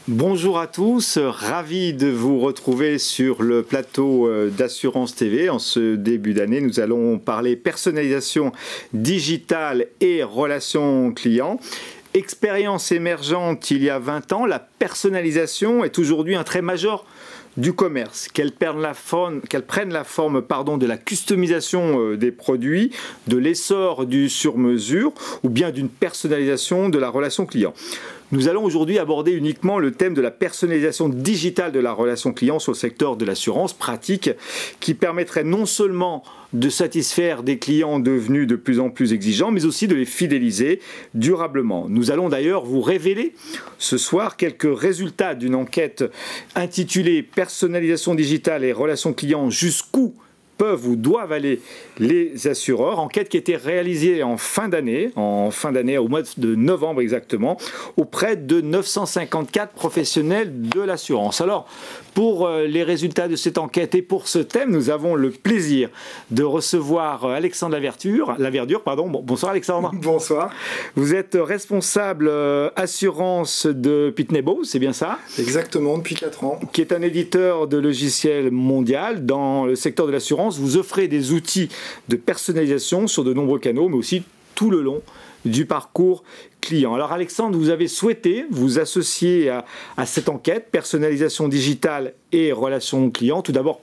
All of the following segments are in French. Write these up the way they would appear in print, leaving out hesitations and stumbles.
Bonjour à tous, ravi de vous retrouver sur le plateau d'Assurance TV. En ce début d'année, nous allons parler personnalisation digitale et relations clients. Expérience émergente il y a 20 ans, la personnalisation est aujourd'hui un trait majeur du commerce, qu'elle prenne la forme de la customisation des produits, de l'essor du sur-mesure ou bien d'une personnalisation de la relation client. Nous allons aujourd'hui aborder uniquement le thème de la personnalisation digitale de la relation client sur le secteur de l'assurance, pratique qui permettrait non seulement de satisfaire des clients devenus de plus en plus exigeants, mais aussi de les fidéliser durablement. Nous allons d'ailleurs vous révéler ce soir quelques résultats d'une enquête intitulée « Personnalisation digitale et relations clients, jusqu'où peuvent ou doivent aller les assureurs », enquête qui a été réalisée en fin d'année, au mois de novembre exactement, auprès de 954 professionnels de l'assurance. Alors, pour les résultats de cette enquête et pour ce thème, nous avons le plaisir de recevoir Alexandre Laverdure. Bonsoir Alexandre. Bonsoir. Vous êtes responsable assurance de Pitney Bowes, c'est bien ça? Exactement, depuis 4 ans. Qui est un éditeur de logiciels mondial dans le secteur de l'assurance. Vous offrez des outils de personnalisation sur de nombreux canaux, mais aussi tout le long du parcours client. Alors Alexandre, vous avez souhaité vous associer à cette enquête, personnalisation digitale et relations clients. Tout d'abord,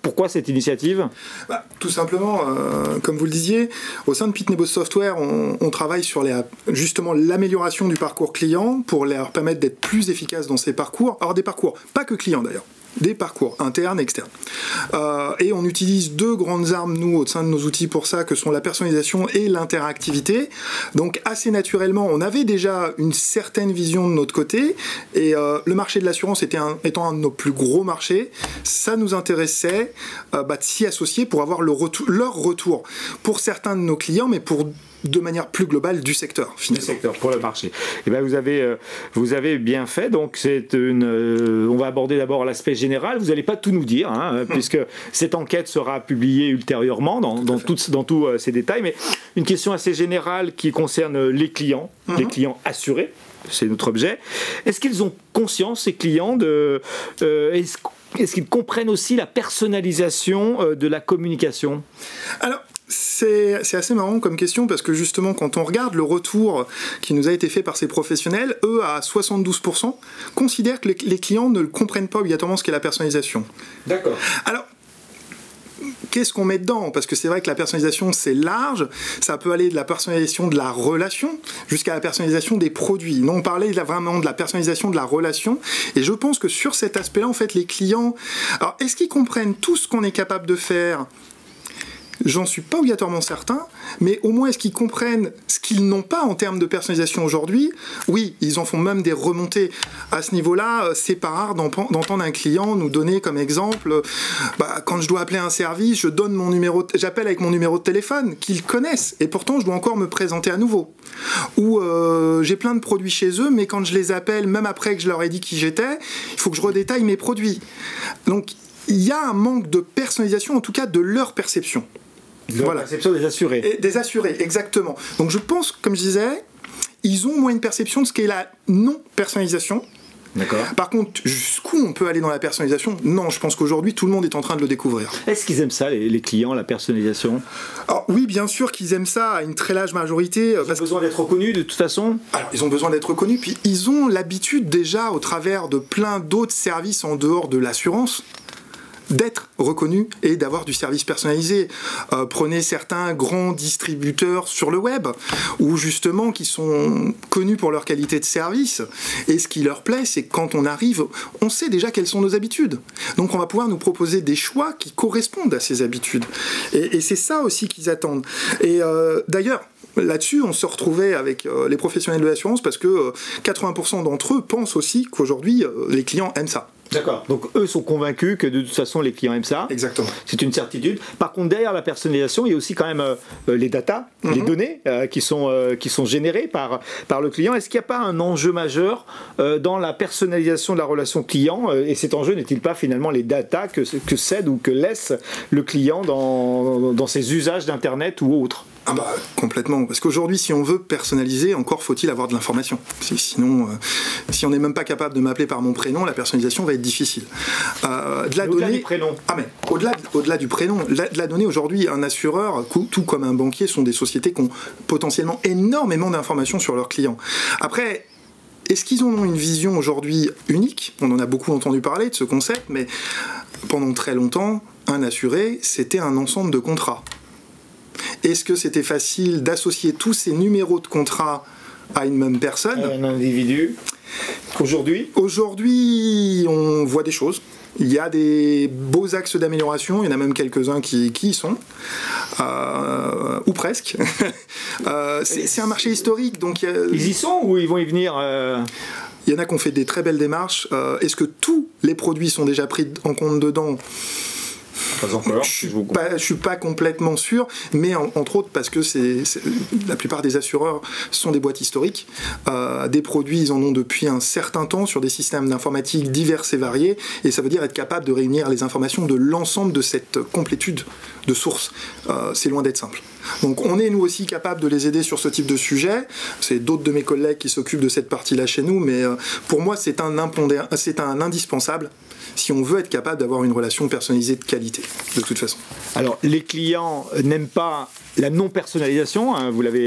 pourquoi cette initiative ? Tout simplement, comme vous le disiez, au sein de Pitney Bowes Software, on travaille sur justement l'amélioration du parcours client pour leur permettre d'être plus efficaces dans ces parcours. Alors des parcours, pas que clients d'ailleurs, des parcours internes, externes. Et on utilise deux grandes armes, nous, au sein de nos outils pour ça, que sont la personnalisation et l'interactivité. Donc, assez naturellement, on avait déjà une certaine vision de notre côté, et le marché de l'assurance étant un de nos plus gros marchés, ça nous intéressait de s'y associer pour avoir leur retour pour certains de nos clients, mais de manière plus globale du secteur, finalement. Du secteur, pour le marché. Et bien, vous avez bien fait. Donc, on va aborder d'abord l'aspect général. Vous n'allez pas tout nous dire, puisque cette enquête sera publiée ultérieurement dans tous ces détails. Mais une question assez générale qui concerne les clients, les clients assurés. C'est notre objet. Est-ce qu'ils ont conscience, ces clients, est-ce qu'ils comprennent aussi la personnalisation de la communication ? Alors, c'est assez marrant comme question parce que justement quand on regarde le retour qui nous a été fait par ces professionnels, eux à 72% considèrent que les clients ne comprennent pas obligatoirement ce qu'est la personnalisation. D'accord. Alors, qu'est-ce qu'on met dedans ? Parce que c'est vrai que la personnalisation, c'est large. Ça peut aller de la personnalisation de la relation jusqu'à la personnalisation des produits. Nous, on parlait vraiment de la personnalisation de la relation. Et je pense que sur cet aspect-là, en fait, les clients... Alors, est-ce qu'ils comprennent tout ce qu'on est capable de faire ? J'en suis pas obligatoirement certain, mais au moins est-ce qu'ils comprennent ce qu'ils n'ont pas en termes de personnalisation aujourd'hui ? Oui, ils en font même des remontées. À ce niveau-là, c'est pas rare d'entendre un client nous donner comme exemple, quand je dois appeler un service, j'appelle avec mon numéro de téléphone qu'ils connaissent, et pourtant je dois encore me présenter à nouveau. Ou j'ai plein de produits chez eux, mais quand je les appelle, même après que je leur ai dit qui j'étais, il faut que je redétaille mes produits. Donc il y a un manque de personnalisation, en tout cas de leur perception. La perception des assurés. Et des assurés, exactement. Donc je pense, comme je disais, ils ont au moins une perception de ce qu'est la non-personnalisation. D'accord. Par contre, jusqu'où on peut aller dans la personnalisation ? Non, je pense qu'aujourd'hui, tout le monde est en train de le découvrir. Est-ce qu'ils aiment ça, les clients, la personnalisation ? Alors, oui, bien sûr qu'ils aiment ça à une très large majorité. Ils ont besoin d'être reconnus, de toute façon ? Alors, ils ont besoin d'être reconnus, puis ils ont l'habitude déjà, au travers de plein d'autres services en dehors de l'assurance, d'être reconnu et d'avoir du service personnalisé. Prenez certains grands distributeurs sur le web, ou justement qui sont connus pour leur qualité de service, et ce qui leur plaît, c'est que quand on arrive, on sait déjà quelles sont nos habitudes. Donc on va pouvoir nous proposer des choix qui correspondent à ces habitudes. Et c'est ça aussi qu'ils attendent. Et d'ailleurs, là-dessus, on se retrouvait avec les professionnels de l'assurance parce que 80% d'entre eux pensent aussi qu'aujourd'hui, les clients aiment ça. D'accord. Donc eux sont convaincus que de toute façon les clients aiment ça. Exactement. C'est une certitude. Par contre, derrière la personnalisation, il y a aussi quand même les datas, les données qui sont générées par le client. Est-ce qu'il n'y a pas un enjeu majeur dans la personnalisation de la relation client et cet enjeu n'est-il pas finalement les datas que cède ou que laisse le client dans ses usages d'Internet ou autres ? Ah bah complètement, parce qu'aujourd'hui si on veut personnaliser, encore faut-il avoir de l'information. Sinon, si on n'est même pas capable de m'appeler par mon prénom, la personnalisation va être difficile. De la donnée... du prénom. Ah mais au-delà du prénom, de la donnée aujourd'hui, un assureur, tout comme un banquier, sont des sociétés qui ont potentiellement énormément d'informations sur leurs clients. Après, est-ce qu'ils en ont une vision aujourd'hui unique? On en a beaucoup entendu parler de ce concept, mais pendant très longtemps, un assuré, c'était un ensemble de contrats. Est-ce que c'était facile d'associer tous ces numéros de contrat à une même personne? Un individu. Aujourd'hui, on voit des choses. Il y a des beaux axes d'amélioration, il y en a même quelques-uns qui y sont, ou presque. C'est un marché historique, donc... Ils y sont ou ils vont y venir Il y en a qui ont fait des très belles démarches. Est-ce que tous les produits sont déjà pris en compte dedans? Pas encore. Je suis pas complètement sûr, mais entre autres parce que la plupart des assureurs sont des boîtes historiques. Des produits, ils en ont depuis un certain temps sur des systèmes d'informatique divers et variés, et ça veut dire être capable de réunir les informations de l'ensemble de cette complétude de sources. C'est loin d'être simple. Donc on est nous aussi capable de les aider sur ce type de sujet. C'est d'autres de mes collègues qui s'occupent de cette partie-là chez nous, mais pour moi c'est un indispensable si on veut être capable d'avoir une relation personnalisée de qualité, de toute façon. Alors, les clients n'aiment pas la non-personnalisation, hein, vous l'avez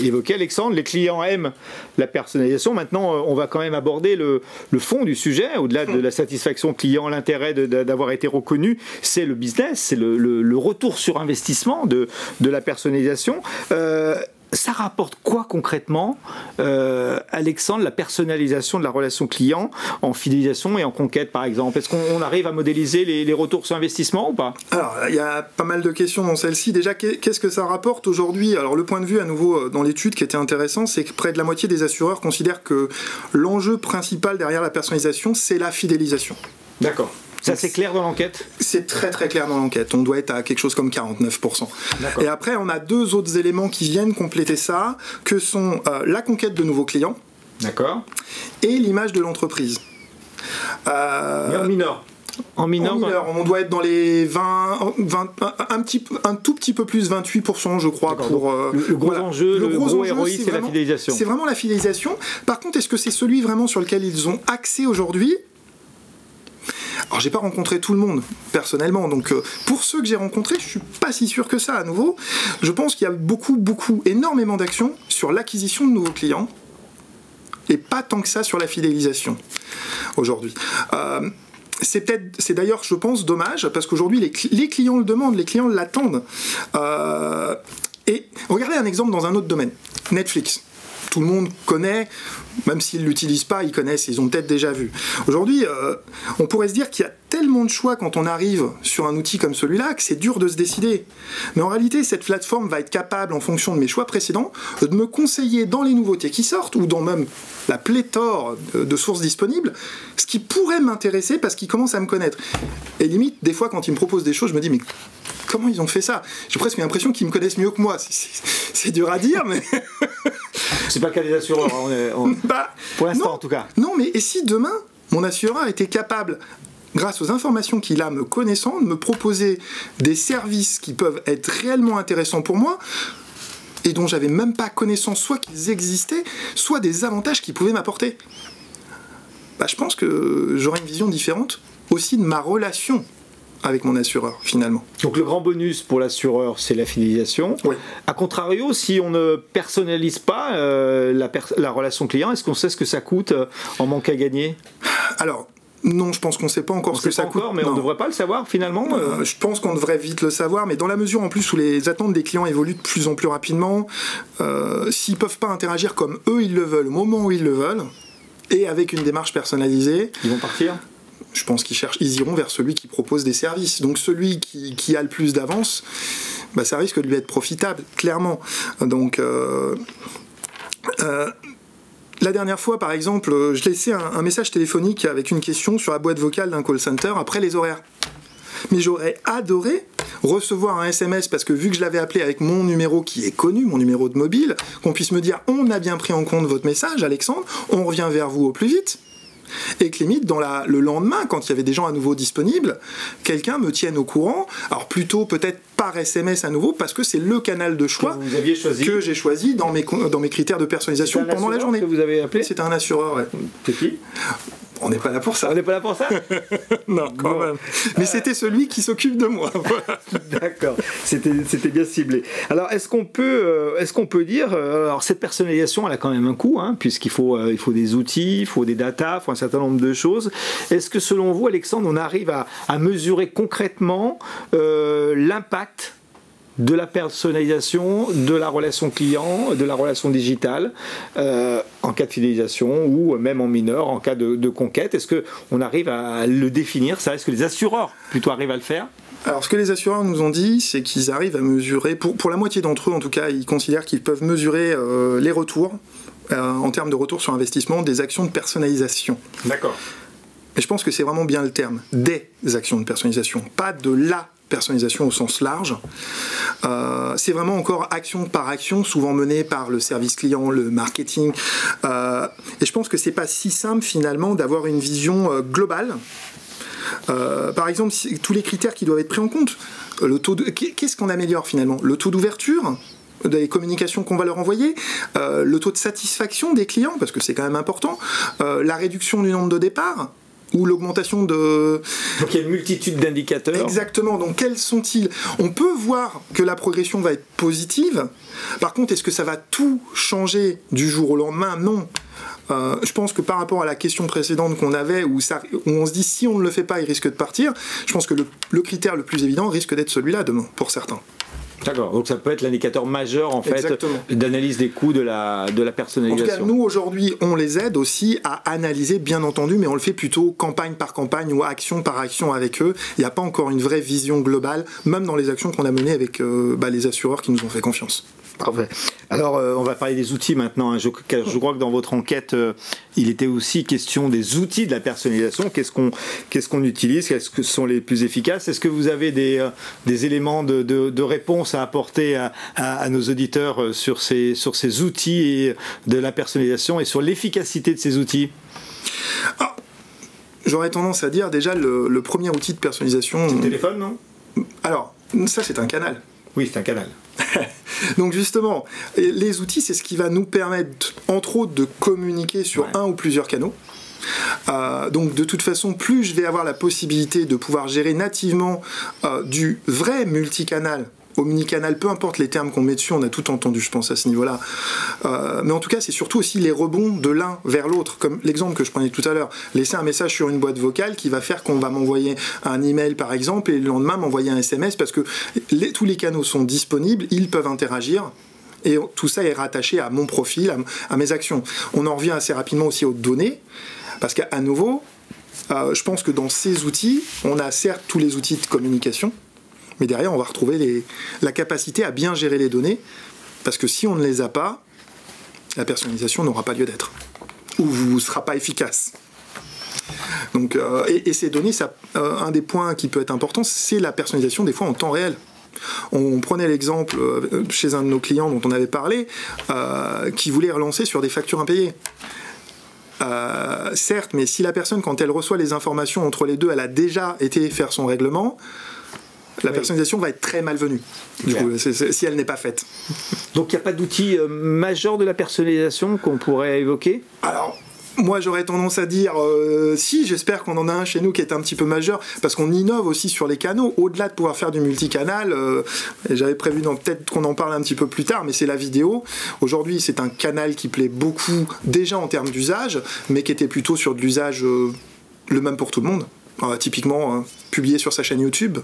évoqué Alexandre, les clients aiment la personnalisation. Maintenant, on va quand même aborder le fond du sujet, au-delà de la satisfaction client, l'intérêt d'avoir été reconnu, c'est le business, c'est le retour sur investissement de la personnalisation. Ça rapporte quoi concrètement, Alexandre, la personnalisation de la relation client en fidélisation et en conquête par exemple? Est-ce qu'on arrive à modéliser les retours sur investissement ou pas? Alors, il y a pas mal de questions dans celle-ci. Déjà, qu'est-ce que ça rapporte aujourd'hui? Alors, le point de vue à nouveau dans l'étude qui était intéressant, c'est que près de la moitié des assureurs considèrent que l'enjeu principal derrière la personnalisation, c'est la fidélisation. D'accord. Ça, c'est clair dans l'enquête? C'est très très clair dans l'enquête. On doit être à quelque chose comme 49%. Et après, on a deux autres éléments qui viennent compléter ça, que sont la conquête de nouveaux clients. D'accord. Et l'image de l'entreprise. Mais en mineur. En mineur, on doit être dans les 20 un tout petit peu plus, 28%, je crois. Pour, le gros enjeu, le gros ROI, c'est la fidélisation. C'est vraiment la fidélisation. Par contre, est-ce que c'est celui vraiment sur lequel ils ont accès aujourd'hui? Alors j'ai pas rencontré tout le monde personnellement, donc pour ceux que j'ai rencontrés, je suis pas si sûr que ça à nouveau. Je pense qu'il y a énormément d'actions sur l'acquisition de nouveaux clients et pas tant que ça sur la fidélisation aujourd'hui. C'est d'ailleurs, je pense, dommage parce qu'aujourd'hui les clients le demandent, les clients l'attendent. Et regardez un exemple dans un autre domaine, Netflix. Tout le monde connaît, même s'ils ne l'utilisent pas, ils connaissent, ils ont peut-être déjà vu. Aujourd'hui, on pourrait se dire qu'il y a tellement de choix quand on arrive sur un outil comme celui-là que c'est dur de se décider. Mais en réalité, cette plateforme va être capable, en fonction de mes choix précédents, de me conseiller dans les nouveautés qui sortent, ou dans même la pléthore de sources disponibles, ce qui pourrait m'intéresser parce qu'ils commencent à me connaître. Et limite, des fois, quand ils me proposent des choses, je me dis, mais comment ils ont fait ça? J'ai presque l'impression qu'ils me connaissent mieux que moi. C'est dur à dire, mais... C'est pas le cas des assureurs, pour l'instant en tout cas. Non, mais et si demain, mon assureur était capable, grâce aux informations qu'il a me connaissant, de me proposer des services qui peuvent être réellement intéressants pour moi, et dont j'avais même pas connaissance, soit qu'ils existaient, soit des avantages qu'ils pouvaient m'apporter. Je pense que j'aurais une vision différente aussi de ma relation avec mon assureur, finalement. Donc le grand bonus pour l'assureur, c'est la fidélisation. Oui. A contrario, si on ne personnalise pas la relation client, est-ce qu'on sait ce que ça coûte en manque à gagner? Alors, non, je pense qu'on ne sait pas encore ce que ça coûte. Mais on ne devrait pas le savoir, finalement Je pense qu'on devrait vite le savoir, mais dans la mesure, en plus, où les attentes des clients évoluent de plus en plus rapidement, s'ils ne peuvent pas interagir comme eux, ils le veulent, au moment où ils le veulent, et avec une démarche personnalisée... Ils vont partir? Je pense ils iront vers celui qui propose des services. Donc celui qui a le plus d'avance, ça risque de lui être profitable, clairement. Donc la dernière fois, par exemple, je laissais un message téléphonique avec une question sur la boîte vocale d'un call center après les horaires. Mais j'aurais adoré recevoir un SMS parce que vu que je l'avais appelé avec mon numéro qui est connu, mon numéro de mobile, qu'on puisse me dire « On a bien pris en compte votre message, Alexandre, on revient vers vous au plus vite ». et que limite, le lendemain, quand il y avait des gens à nouveau disponibles, quelqu'un me tienne au courant, alors plutôt peut-être par SMS à nouveau, parce que c'est le canal de choix que j'ai choisi dans mes critères de personnalisation pendant la journée. Que vous avez appelé ? C'était un assureur, ouais. C'est qui ? On n'est pas là pour ça. On n'est pas là pour ça ? Non, quand même. Mais c'était celui qui s'occupe de moi. D'accord, c'était bien ciblé. Alors, est-ce qu'on peut dire, alors cette personnalisation, elle a quand même un coût, hein, puisqu'il faut des outils, il faut des datas, il faut un certain nombre de choses. Est-ce que selon vous, Alexandre, on arrive à mesurer concrètement l'impact de la personnalisation, de la relation client, de la relation digitale, en cas de fidélisation ou même en mineur, en cas de conquête? Est-ce qu'on arrive à le définir, ça? Est-ce que les assureurs plutôt arrivent à le faire? Alors, ce que les assureurs nous ont dit, c'est qu'ils arrivent à mesurer, pour la moitié d'entre eux en tout cas, ils considèrent qu'ils peuvent mesurer les retours, en termes de retour sur investissement, des actions de personnalisation. D'accord. Et je pense que c'est vraiment bien le terme, des actions de personnalisation, pas de la personnalisation au sens large. C'est vraiment encore action par action, souvent menée par le service client, le marketing. Et je pense que c'est pas si simple finalement d'avoir une vision globale. Par exemple, tous les critères qui doivent être pris en compte. Qu'est-ce qu'on améliore finalement? Le taux d'ouverture des communications qu'on va leur envoyer, le taux de satisfaction des clients, parce que c'est quand même important, la réduction du nombre de départs, ou l'augmentation de... Donc il y a une multitude d'indicateurs. Exactement, donc quels sont-ils? On peut voir que la progression va être positive, par contre, est-ce que ça va tout changer du jour au lendemain? Non. Je pense que par rapport à la question précédente qu'on avait, où on se dit si on ne le fait pas, il risque de partir, je pense que le critère le plus évident risque d'être celui-là demain, pour certains. D'accord, donc ça peut être l'indicateur majeur en fait d'analyse des coûts de la personnalisation. En tout cas, nous aujourd'hui, on les aide aussi à analyser, bien entendu, mais on le fait plutôt campagne par campagne ou action par action avec eux. Il n'y a pas encore une vraie vision globale, même dans les actions qu'on a menées avec les assureurs qui nous ont fait confiance. Parfait. Alors, on va parler des outils maintenant. Je crois que dans votre enquête, il était aussi question des outils de la personnalisation. Qu'est-ce qu'on utilise? Quels sont les plus efficaces? Est-ce que vous avez des éléments de réponse à apporter à nos auditeurs sur ces outils de la personnalisation et sur l'efficacité de ces outils? J'aurais tendance à dire déjà le premier outil de personnalisation... C'est le téléphone, non? Alors, ça c'est un canal. Oui, c'est un canal. Donc justement, les outils, c'est ce qui va nous permettre, entre autres, de communiquer sur un ou plusieurs canaux. Donc de toute façon, plus je vais avoir la possibilité de pouvoir gérer nativement du vrai multicanal, omnicanal, peu importe les termes qu'on met dessus, on a tout entendu, je pense, à ce niveau-là. Mais en tout cas, c'est surtout aussi les rebonds de l'un vers l'autre, comme l'exemple que je prenais tout à l'heure. Laisser un message sur une boîte vocale qui va faire qu'on va m'envoyer un email, par exemple, et le lendemain m'envoyer un SMS, parce que tous les canaux sont disponibles, ils peuvent interagir. Et tout ça est rattaché à mon profil, à mes actions. On en revient assez rapidement aussi aux données, parce qu'à nouveau, je pense que dans ces outils, on a certes tous les outils de communication, mais derrière, on va retrouver la capacité à bien gérer les données, parce que si on ne les a pas, la personnalisation n'aura pas lieu d'être, ou ne sera pas efficace. Donc, et ces données, un des points qui peut être important, c'est la personnalisation des fois en temps réel. On prenait l'exemple chez un de nos clients dont on avait parlé, qui voulait relancer sur des factures impayées. Certes, mais si la personne, quand elle reçoit les informations entre les deux, elle a déjà été faire son règlement, la personnalisation va être très malvenue, du coup, si elle n'est pas faite. Donc il n'y a pas d'outil majeur de la personnalisation qu'on pourrait évoquer? Alors, moi j'aurais tendance à dire si, j'espère qu'on en a un chez nous qui est un petit peu majeur, parce qu'on innove aussi sur les canaux, au-delà de pouvoir faire du multicanal, j'avais prévu peut-être qu'on en parle un petit peu plus tard, mais c'est la vidéo. Aujourd'hui c'est un canal qui plaît beaucoup déjà en termes d'usage, mais qui était plutôt sur de l'usage le même pour tout le monde. Typiquement publier sur sa chaîne YouTube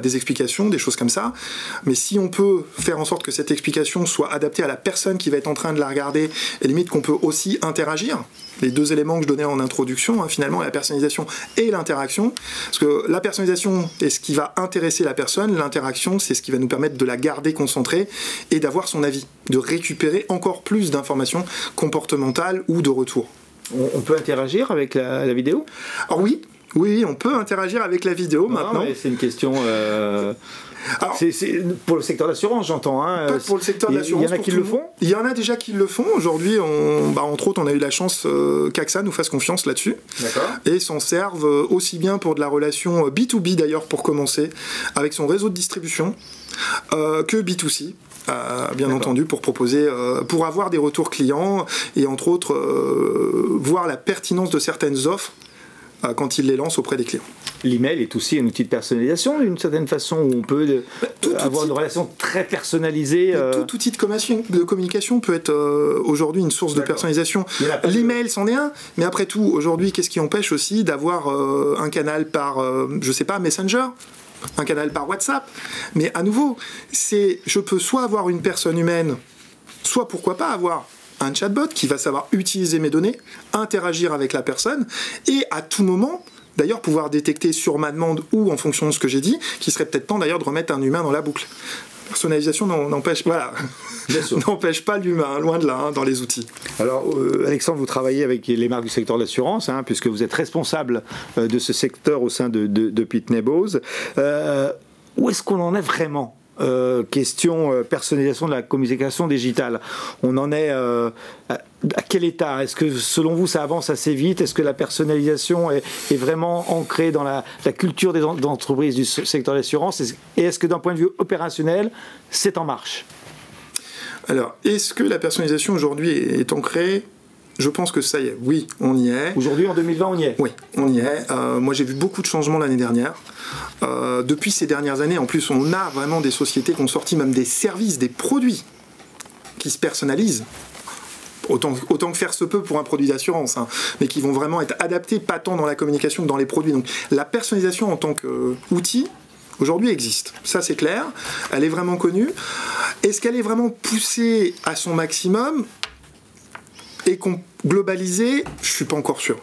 des explications, des choses comme ça. Mais si on peut faire en sorte que cette explication soit adaptée à la personne qui va être en train de la regarder, et limite qu'on peut aussi interagir, les deux éléments que je donnais en introduction, finalement, la personnalisation et l'interaction, parce que la personnalisation est ce qui va intéresser la personne, l'interaction c'est ce qui va nous permettre de la garder concentrée et d'avoir son avis, de récupérer encore plus d'informations comportementales ou de retour. On peut interagir avec la vidéo? Alors oui, on peut interagir avec la vidéo maintenant. C'est une question... Alors, c'est pour le secteur d'assurance, j'entends. Hein. Pas pour le secteur d'assurance. Il y en a qui le font. Il y en a déjà qui le font. Aujourd'hui, entre autres, on a eu la chance qu'AXA nous fasse confiance là-dessus. D'accord. Et s'en servent aussi bien pour de la relation B2B d'ailleurs, pour commencer, avec son réseau de distribution, que B2C. Bien entendu, pour proposer, pour avoir des retours clients et entre autres voir la pertinence de certaines offres quand ils les lancent auprès des clients. L'email est aussi un outil de personnalisation d'une certaine façon où on peut avoir une relation très personnalisée. Tout outil de communication peut être aujourd'hui une source de personnalisation. L'email c'en est un, mais après tout, aujourd'hui, qu'est-ce qui empêche aussi d'avoir un canal par, je sais pas, Messenger, un canal par WhatsApp. Mais à nouveau, je peux soit avoir une personne humaine, soit pourquoi pas avoir un chatbot qui va savoir utiliser mes données, interagir avec la personne, et à tout moment, d'ailleurs pouvoir détecter sur ma demande ou en fonction de ce que j'ai dit, qu'il serait peut-être temps d'ailleurs de remettre un humain dans la boucle. Personnalisation n'empêche pas l'humain, loin de là, hein, dans les outils. Alors, Alexandre, vous travaillez avec les marques du secteur de l'assurance, hein, puisque vous êtes responsable de ce secteur au sein de Pitney Bowes. Où est-ce qu'on en est vraiment ? Question personnalisation de la communication digitale. On en est à quel état? Est-ce que selon vous ça avance assez vite? Est-ce que la personnalisation est vraiment ancrée dans la culture des entreprises du secteur de l'assurance? Et est-ce que d'un point de vue opérationnel c'est en marche? Alors, est-ce que la personnalisation aujourd'hui est ancrée? Je pense que ça y est, oui, on y est. Aujourd'hui, en 2020, on y est. Oui, on y est. Moi, j'ai vu beaucoup de changements l'année dernière. Depuis ces dernières années, en plus, on a vraiment des sociétés qui ont sorti même des services, des produits qui se personnalisent. Autant que faire se peut pour un produit d'assurance, hein, mais qui vont vraiment être adaptés, pas tant dans la communication que dans les produits. Donc, la personnalisation en tant qu'outil, aujourd'hui existe. Ça, c'est clair. Elle est vraiment connue. Est-ce qu'elle est vraiment poussée à son maximum et globalisé, je suis pas encore sûr.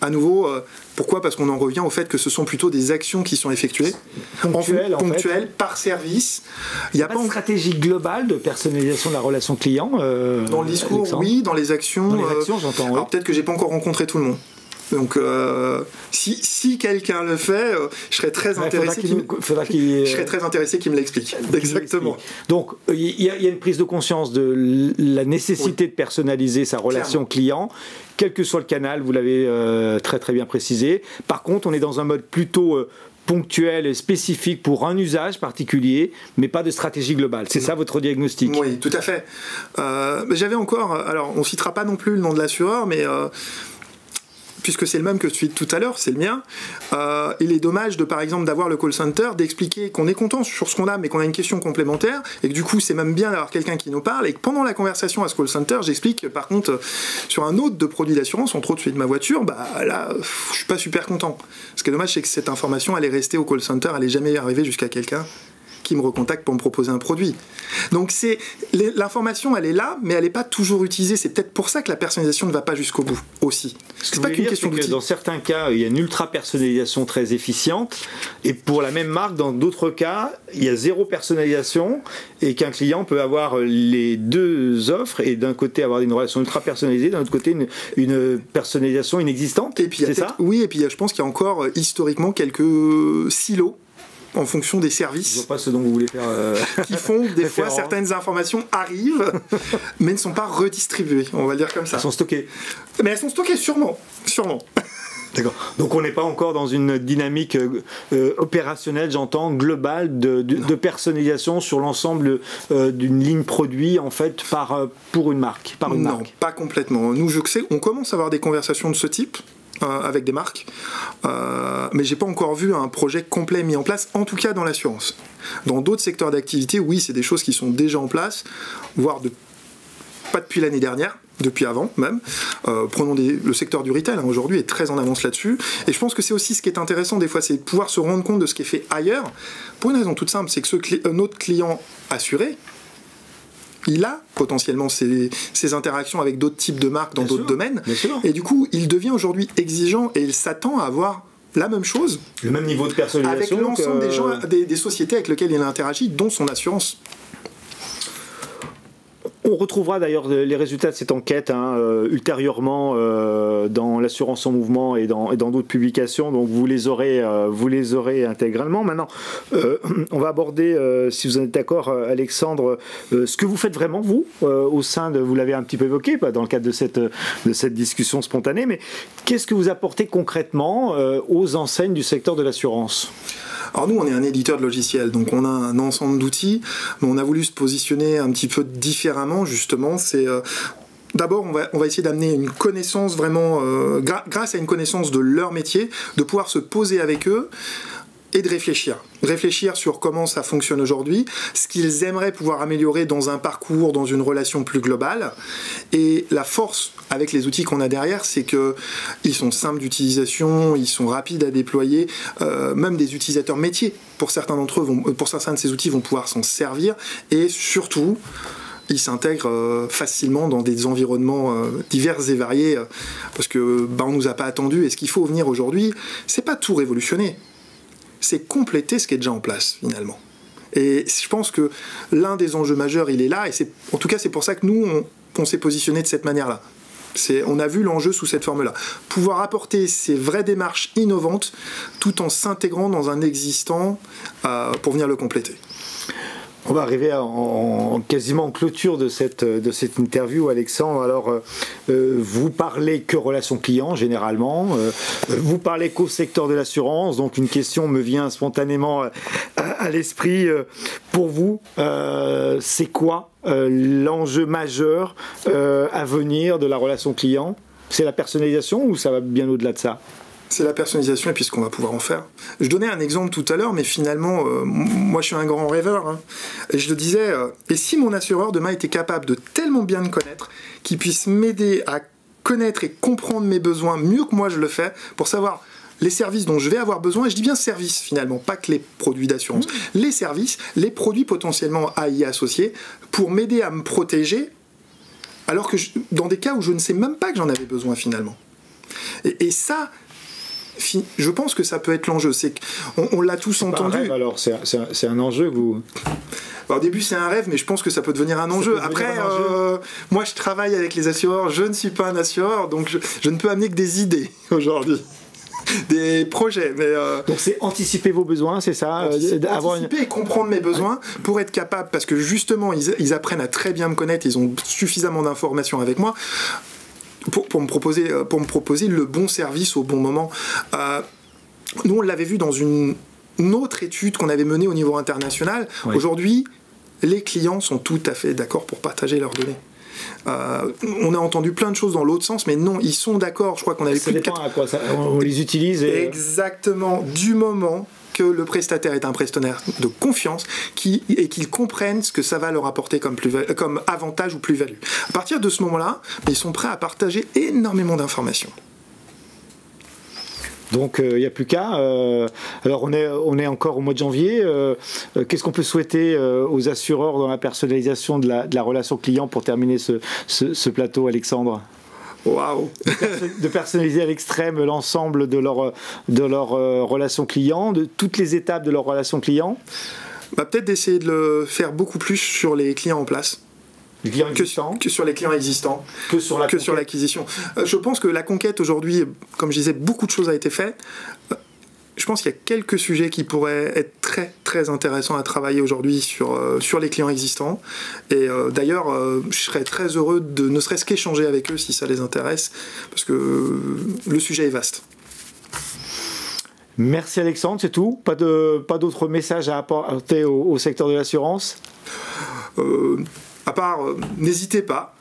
À nouveau, pourquoi? Parce qu'on en revient au fait que ce sont plutôt des actions qui sont effectuées ponctuelles par service. Il n'y a pas de stratégie globale de personnalisation de la relation client. Dans le discours, Alexandre. Oui, dans les actions. Dans les actions, j'entends. Alors peut-être que j'ai pas encore rencontré tout le monde. Donc, si quelqu'un le fait, je serais très intéressé qu'il me l'explique. Exactement. Donc, il y a une prise de conscience de la nécessité de personnaliser sa relation client, quel que soit le canal, vous l'avez très très bien précisé. Par contre, on est dans un mode plutôt ponctuel et spécifique pour un usage particulier, mais pas de stratégie globale. C'est ça votre diagnostic? Oui, tout à fait. J'avais encore, alors on citera pas non plus le nom de l'assureur, mais puisque c'est le même que celui de tout à l'heure, c'est le mien, il est dommage de, par exemple, d'avoir le call center, d'expliquer qu'on est content sur ce qu'on a, mais qu'on a une question complémentaire, et que du coup, c'est même bien d'avoir quelqu'un qui nous parle, et que pendant la conversation à ce call center, j'explique, par contre, sur un autre de produit d'assurance, entre autres celui de ma voiture, là, je suis pas super content. Ce qui est dommage, c'est que cette information, elle est restée au call center, elle est jamais arrivée jusqu'à quelqu'un qui me recontacte pour me proposer un produit. Donc l'information, elle est là, mais elle n'est pas toujours utilisée. C'est peut-être pour ça que la personnalisation ne va pas jusqu'au bout aussi. C'est pas qu'une question d'outil. Dans certains cas, il y a une ultra personnalisation très efficiente, et pour la même marque, dans d'autres cas, il y a zéro personnalisation, et qu'un client peut avoir les deux offres, et d'un côté avoir une relation ultra personnalisée, d'un autre côté une personnalisation inexistante. Et puis c'est ça. Oui, et puis je pense qu'il y a encore historiquement quelques silos en fonction des services. Je vois pas ce dont vous voulez faire. Qui font des fois certaines informations arrivent, mais ne sont pas redistribuées. On va le dire comme ça. Elles sont stockées. Mais elles sont stockées, sûrement. D'accord. Donc on n'est pas encore dans une dynamique opérationnelle, j'entends, globale de personnalisation sur l'ensemble d'une ligne produit en fait pour une marque. Non, pas complètement. Nous, je sais, on commence à avoir des conversations de ce type. Avec des marques, mais j'ai pas encore vu un projet complet mis en place, en tout cas dans l'assurance. Dans d'autres secteurs d'activité, oui, c'est des choses qui sont déjà en place, voire pas depuis l'année dernière, depuis avant même. Prenons le secteur du retail, aujourd'hui est très en avance là-dessus, et je pense que c'est aussi ce qui est intéressant des fois, c'est de pouvoir se rendre compte de ce qui est fait ailleurs, pour une raison toute simple, c'est que notre client assuré, il a potentiellement ses interactions avec d'autres types de marques dans d'autres domaines. Et du coup, il devient aujourd'hui exigeant et il s'attend à avoir la même chose. Le même niveau de personnalisation. Avec l'ensemble des gens, des sociétés avec lesquelles il interagit, dont son assurance. On retrouvera d'ailleurs les résultats de cette enquête ultérieurement dans l'assurance en mouvement et dans d'autres publications, donc vous les aurez intégralement. Maintenant, on va aborder, si vous êtes d'accord Alexandre, ce que vous faites vraiment vous, au sein de, vous l'avez un petit peu évoqué dans le cadre de cette discussion spontanée, mais qu'est-ce que vous apportez concrètement aux enseignes du secteur de l'assurance ? Alors nous, on est un éditeur de logiciels, donc on a un ensemble d'outils, mais on a voulu se positionner un petit peu différemment, justement. C'est d'abord, on va essayer d'amener une connaissance vraiment, grâce à une connaissance de leur métier, de pouvoir se poser avec eux et de réfléchir sur comment ça fonctionne aujourd'hui, ce qu'ils aimeraient pouvoir améliorer dans un parcours, dans une relation plus globale. Et la force avec les outils qu'on a derrière, c'est qu'ils sont simples d'utilisation, ils sont rapides à déployer, même des utilisateurs métiers, pour certains d'entre eux, pour certains de ces outils, vont pouvoir s'en servir, et surtout, ils s'intègrent facilement dans des environnements divers et variés, parce que on nous a pas attendu, et ce qu'il faut venir aujourd'hui, c'est pas tout révolutionner, c'est compléter ce qui est déjà en place, finalement. Et je pense que l'un des enjeux majeurs, il est là, et en tout cas, c'est pour ça que nous, on s'est positionné de cette manière-là. On a vu l'enjeu sous cette forme-là. Pouvoir apporter ces vraies démarches innovantes, tout en s'intégrant dans un existant pour venir le compléter. On va arriver quasiment en clôture de cette interview, Alexandre. Alors, vous parlez que relations clients, généralement. Vous parlez qu'au secteur de l'assurance. Donc, une question me vient spontanément à l'esprit. Pour vous, c'est quoi l'enjeu majeur à venir de la relation client ? C'est la personnalisation ou ça va bien au-delà de ça ? C'est la personnalisation et puis ce qu'on va pouvoir en faire. Je donnais un exemple tout à l'heure, mais finalement, moi je suis un grand rêveur. Et je le disais, et si mon assureur demain était capable de tellement bien me connaître, qu'il puisse m'aider à connaître et comprendre mes besoins mieux que moi je le fais, pour savoir les services dont je vais avoir besoin, et je dis bien services finalement, pas que les produits d'assurance, les services, les produits potentiellement à y associer, pour m'aider à me protéger, alors que dans des cas où je ne sais même pas que j'en avais besoin finalement. Et ça, je pense que ça peut être l'enjeu. C'est qu'on l'a tous entendu. Un rêve, alors c'est un enjeu que vous. Au début c'est un rêve, mais je pense que ça peut devenir un enjeu. Après, moi je travaille avec les assureurs, je ne suis pas un assureur, donc je ne peux amener que des idées aujourd'hui. Des projets, mais donc c'est anticiper vos besoins, c'est ça, anticiper et comprendre mes besoins pour être capable, parce que justement ils apprennent à très bien me connaître, ils ont suffisamment d'informations avec moi pour me proposer le bon service au bon moment. Nous on l'avait vu dans une autre étude qu'on avait menée au niveau international. Oui. Aujourd'hui, les clients sont tout à fait d'accord pour partager leurs données. On a entendu plein de choses dans l'autre sens, mais non, ils sont d'accord. Je crois qu'on avait ça plus dépend de 4... à quoi on les utilise. Exactement, du moment que le prestataire est un prestataire de confiance et qu'ils comprennent ce que ça va leur apporter comme avantage ou plus-value. À partir de ce moment-là, ils sont prêts à partager énormément d'informations. Donc il n'y a plus qu'à. Alors on est encore au mois de janvier. Qu'est-ce qu'on peut souhaiter aux assureurs dans la personnalisation de la relation client pour terminer ce plateau, Alexandre ? Waouh. De personnaliser à l'extrême l'ensemble de leur relation client, de toutes les étapes de leur relation client. Peut-être d'essayer de le faire beaucoup plus sur les clients en place. Que sur les clients existants, que sur l'acquisition. Je pense que la conquête aujourd'hui, comme je disais, beaucoup de choses a été fait. Je pense qu'il y a quelques sujets qui pourraient être très très intéressants à travailler aujourd'hui sur les clients existants. Et d'ailleurs, je serais très heureux de ne serait-ce qu'échanger avec eux si ça les intéresse, parce que le sujet est vaste. Merci Alexandre, c'est tout. Pas d'autres messages à apporter au secteur de l'assurance. À part, n'hésitez pas,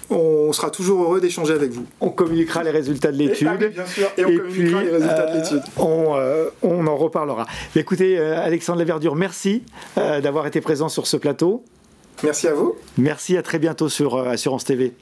on sera toujours heureux d'échanger avec vous. On communiquera les résultats de l'étude. Bien sûr, et on communiquera les résultats de l'étude. On en reparlera. Écoutez, Alexandre Laverdure, merci d'avoir été présent sur ce plateau. Merci à vous. Merci, à très bientôt sur Assurance TV.